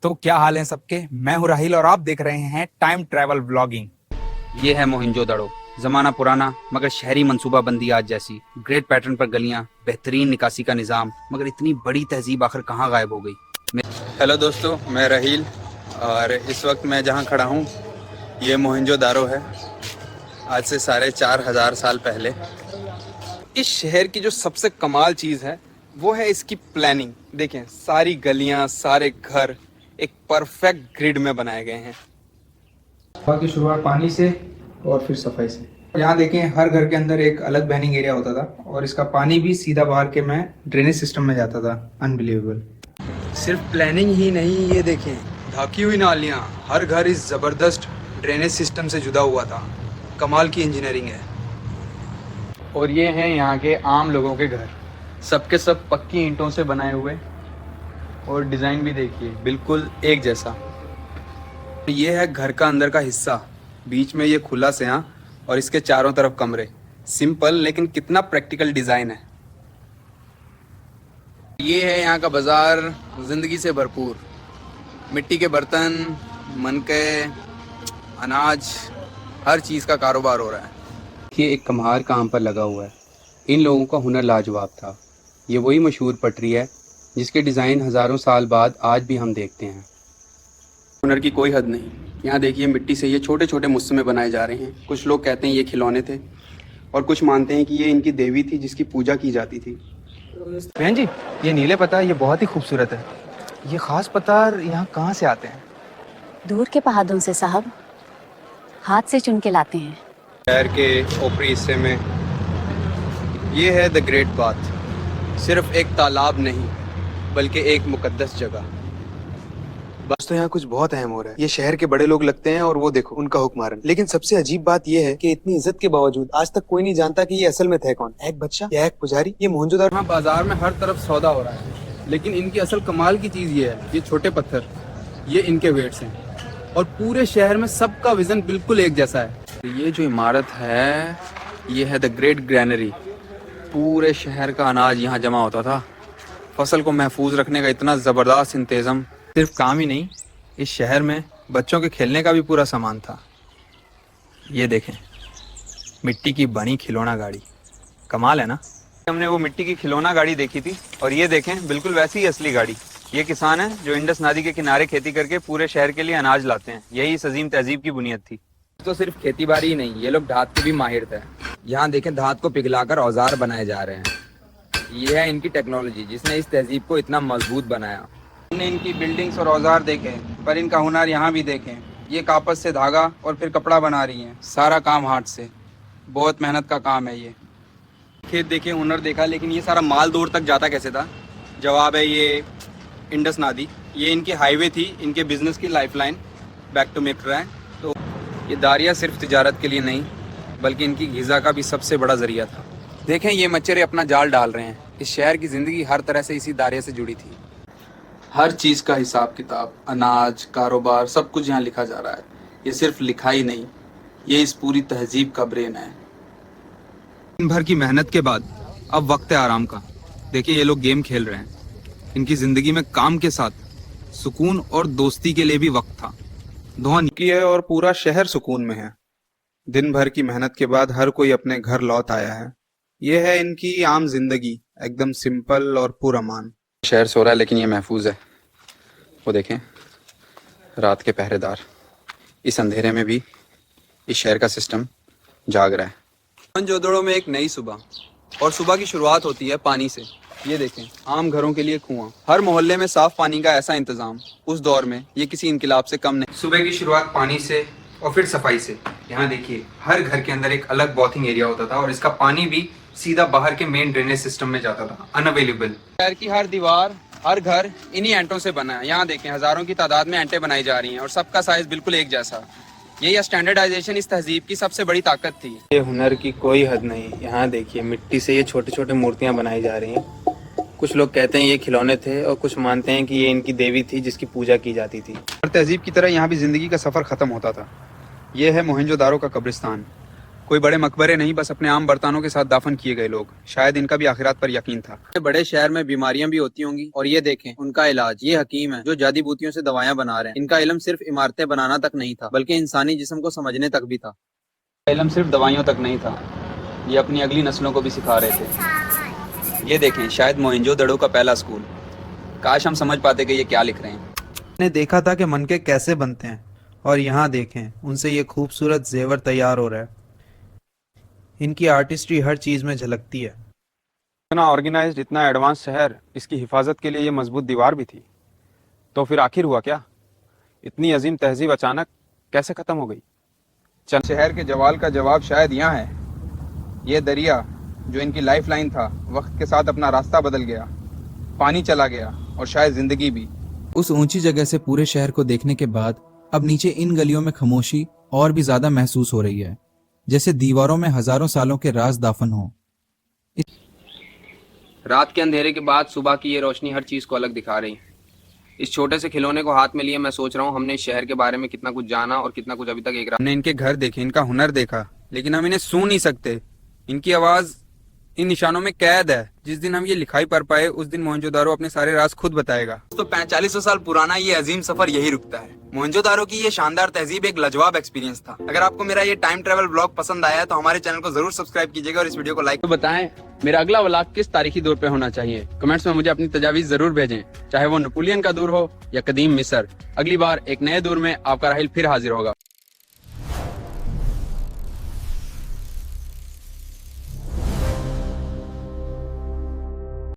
तो क्या हाल है सबके। मैं हूं राहिल और आप देख रहे हैं टाइम ट्रैवल व्लॉगिंग। ये है मोहिंजोदड़ो। जमाना पुराना मगर शहरी मंसूबाबंदी आज जैसी। ग्रेट पैटर्न पर गलियां, बेहतरीन निकासी का निज़ाम, मगर इतनी बड़ी तहजीब आखिर कहाँ गायब हो गई। हेलो दोस्तों, मैं राहिल और इस वक्त मैं जहाँ खड़ा हूँ ये मोहिंजोदारो है। आज से 4,500 साल पहले इस शहर की जो सबसे कमाल चीज़ है वो है इसकी प्लानिंग। देखें, सारी गलियां, सारे घर एक परफेक्ट ग्रिड में बनाए गए हैं। सुबह की शुरुआत पानी से और फिर सफाई से। यहाँ देखें, हर घर के अंदर एक अलग बहनिंग एरिया होता था और इसका पानी भी सीधा बाहर के में ड्रेनेज सिस्टम में जाता था। अनबिलीवेबल। सिर्फ प्लानिंग ही नहीं, ये देखें, ढकी हुई नालियाँ, हर घर इस ज़बरदस्त ड्रेनेज सिस्टम से जुदा हुआ था। कमाल की इंजीनियरिंग है। और ये हैं यहाँ के आम लोगों के घर, सबके सब पक्की ईंटों से बनाए हुए, और डिज़ाइन भी देखिए बिल्कुल एक जैसा। ये है घर का अंदर का हिस्सा, बीच में ये खुला सियां और इसके चारों तरफ कमरे। सिंपल लेकिन कितना प्रैक्टिकल डिज़ाइन है। ये है यहाँ का बाज़ार, ज़िंदगी से भरपूर। मिट्टी के बर्तन, मनके, अनाज, हर चीज़ का कारोबार हो रहा है। देखिए, एक कम्हार काम पर लगा हुआ है। इन लोगों का हुनर लाजवाब था। ये वही मशहूर पटरी है जिसके डिज़ाइन हज़ारों साल बाद आज भी हम देखते हैं। हुनर की कोई हद नहीं। यहाँ देखिए, मिट्टी से ये छोटे छोटे मुस्समे बनाए जा रहे हैं। कुछ लोग कहते हैं ये खिलौने थे और कुछ मानते हैं कि ये इनकी देवी थी जिसकी पूजा की जाती थी। बहन जी, ये नीले पत्थर ये बहुत ही खूबसूरत है। ये खास पत्थर यहाँ कहाँ से आते हैं? दूर के पहाड़ों से साहब, हाथ से चुन के लाते हैं। शहर के ऊपरी हिस्से में ये है द ग्रेट बाथ। सिर्फ एक तालाब नहीं बल्कि एक मुकद्दस जगह। बस तो यहाँ कुछ बहुत अहम हो रहा है। ये शहर के बड़े लोग लगते हैं और वो देखो उनका हुक्मरान। लेकिन सबसे अजीब बात ये है कि इतनी इज्जत के बावजूद आज तक कोई नहीं जानता कि ये असल में थे कौन। एक बच्चा या एक पुजारी? ये मोहनजोदारो। हाँ, बाजार में हर तरफ सौदा हो रहा है, लेकिन इनकी असल कमाल की चीज ये है, ये छोटे पत्थर, ये इनके वेट्स हैं और पूरे शहर में सबका वजन बिल्कुल एक जैसा है। ये जो इमारत है ये है द ग्रेट ग्रैनरी। पूरे शहर का अनाज यहाँ जमा होता था। फसल को महफूज रखने का इतना ज़बरदस्त इंतज़ाम। सिर्फ काम ही नहीं, इस शहर में बच्चों के खेलने का भी पूरा सामान था। ये देखें, मिट्टी की बनी खिलौना गाड़ी, कमाल है ना। हमने वो मिट्टी की खिलौना गाड़ी देखी थी और ये देखें बिल्कुल वैसी ही असली गाड़ी। ये किसान हैं जो इंडस नदी के किनारे खेती करके पूरे शहर के लिए अनाज लाते हैं। यही इस अजीम तहजीब की बुनियाद थी। तो सिर्फ खेती बाड़ी ही नहीं, ये लोग धात के भी माहिर थे। यहाँ देखें, धात को पिघलाकर औजार बनाए जा रहे हैं। ये है इनकी टेक्नोलॉजी जिसने इस तहजीब को इतना मजबूत बनाया। हमने इनकी बिल्डिंग्स और औजार देखे, पर इनका हुनर यहाँ भी देखें। ये कापस से धागा और फिर कपड़ा बना रही हैं। सारा काम हाथ से, बहुत मेहनत का काम है ये। खेत देखे, हुनर देखा, लेकिन ये सारा माल दूर तक जाता कैसे था? जवाब है ये इंडस नदी। ये इनकी हाईवे थी, इनके बिजनेस की लाइफलाइन। बैक टू मेट्रो है। तो ये दारिया सिर्फ तिजारत के लिए नहीं बल्कि इनकी ग़िज़ा का भी सबसे बड़ा ज़रिया था। देखें, ये मच्छरे अपना जाल डाल रहे हैं। इस शहर की ज़िंदगी हर तरह से इसी दायरे से जुड़ी थी। हर चीज़ का हिसाब किताब, अनाज, कारोबार, सब कुछ यहाँ लिखा जा रहा है। ये सिर्फ लिखाई नहीं, ये इस पूरी तहजीब का ब्रेन है। दिन भर की मेहनत के बाद अब वक्त है आराम का। देखिए, ये लोग गेम खेल रहे हैं। इनकी ज़िंदगी में काम के साथ सुकून और दोस्ती के लिए भी वक्त था। धुआं निकली है और पूरा शहर सुकून में है। दिन भर की मेहनत के बाद हर कोई अपने घर लौट आया है। ये है इनकी आम जिंदगी, एकदम सिंपल और पुरअमान। शहर सो रहा है लेकिन ये महफूज है। वो देखें, रात के पहरेदार। इस अंधेरे में भी इस शहर का सिस्टम जाग रहा है। मोहनजोदड़ो में एक नई सुबह, और सुबह की शुरुआत होती है पानी से। ये देखें, आम घरों के लिए कुआं, हर मोहल्ले में साफ पानी का ऐसा इंतजाम। उस दौर में ये किसी इनकलाब से कम नहीं। सुबह की शुरुआत पानी से और फिर सफाई से। यहाँ देखिए, हर घर के अंदर एक अलग बॉथिंग एरिया होता था और इसका पानी भी सीधा बाहर के मेन ड्रेनेज सिस्टम में जाता था, अनअवेलेबल। शहर की हर दीवार, हर घर इन्हीं एंटों से बना है। यहाँ देखें, हजारों की तादाद में एंटें बनाई जा रही हैं और सबका साइज बिल्कुल एक जैसा। यही स्टैंडर्डाइजेशन इस तहजीब की सबसे बड़ी ताकत थी। ये हुनर की कोई हद नहीं। यहाँ देखिए, मिट्टी से ये छोटे छोटे मूर्तियाँ बनाई जा रही हैं। कुछ लोग कहते हैं ये खिलौने थे और कुछ मानते हैं कि ये इनकी देवी थी जिसकी पूजा की जाती थी। हर तहजीब की तरह यहाँ भी जिंदगी का सफर खत्म होता था। ये है मोहनजोदारो का कब्रिस्तान। कोई बड़े मकबरे नहीं, बस अपने आम बर्तनों के साथ दाफन किए गए लोग। शायद इनका भी आखिरात पर यकीन था। बड़े शहर में बीमारियां भी होती होंगी और ये देखें उनका इलाज। ये हकीम है जो जड़ी बूटियों से दवाएं बना रहे हैं। इनका इल्म सिर्फ इमारतें बनाना तक नहीं था बल्कि इंसानी जिस्म को समझने तक भी था। इल्म सिर्फ दवाइयों तक नहीं था, ये अपनी अगली नस्लों को भी सिखा रहे थे। ये देखें, शायद मोहनजोदड़ो का पहला स्कूल। काश हम समझ पाते कि ये क्या लिख रहे हैं। ने देखा था कि मनके कैसे बनते हैं और यहाँ देखें उनसे ये खूबसूरत जेवर तैयार हो रहा है। इनकी आर्टिस्ट्री हर चीज में झलकती है। इतना ऑर्गेनाइज्ड, इतना एडवांस शहर, इसकी हिफाजत के लिए ये मजबूत दीवार भी थी। तो फिर आखिर हुआ क्या? इतनी अजीम तहजीब अचानक कैसे खत्म हो गई? शहर के जवाल का जवाब शायद यहाँ है। ये दरिया जो इनकी लाइफलाइन था, वक्त के साथ अपना रास्ता बदल गया। पानी चला गया और शायद जिंदगी भी। उस ऊंची जगह से पूरे शहर को देखने के बाद अब नीचे इन गलियों में खामोशी और भी ज्यादा महसूस हो रही है, जैसे दीवारों में हजारों सालों के राज दाफन हो। रात के अंधेरे के बाद सुबह की ये रोशनी हर चीज को अलग दिखा रही है। इस छोटे से खिलौने को हाथ में लिए मैं सोच रहा हूँ हमने इस शहर के बारे में कितना कुछ जाना और कितना कुछ अभी तक एक हमने इनके घर देखे, इनका हुनर देखा, लेकिन हम इन्हें सुन नहीं सकते। इनकी आवाज इन निशानों में कैद है। जिस दिन हम ये लिखाई पढ़ पाए उस दिन मोहनजोदारो अपने सारे राज खुद बताएगा। तो 4500 साल पुराना ये अजीम सफर यही रुकता है। मोहनजोदारो की ये शानदार तहजीब एक लाजवाब एक्सपीरियंस था। अगर आपको मेरा ये टाइम ट्रेवल ब्लॉग पसंद आया तो हमारे चैनल को जरूर सब्सक्राइब कीजिएगा और इस वीडियो को लाइक। तो बताएं मेरा अगला व्लॉग किस तारीखी दौर पे होना चाहिए। कमेंट्स में मुझे अपनी तजावीज जरूर भेजें, चाहे वो नेपोलियन का दौर हो या कदीम मिस्र। अगली बार एक नए दौर में आपका राहिल फिर हाजिर होगा।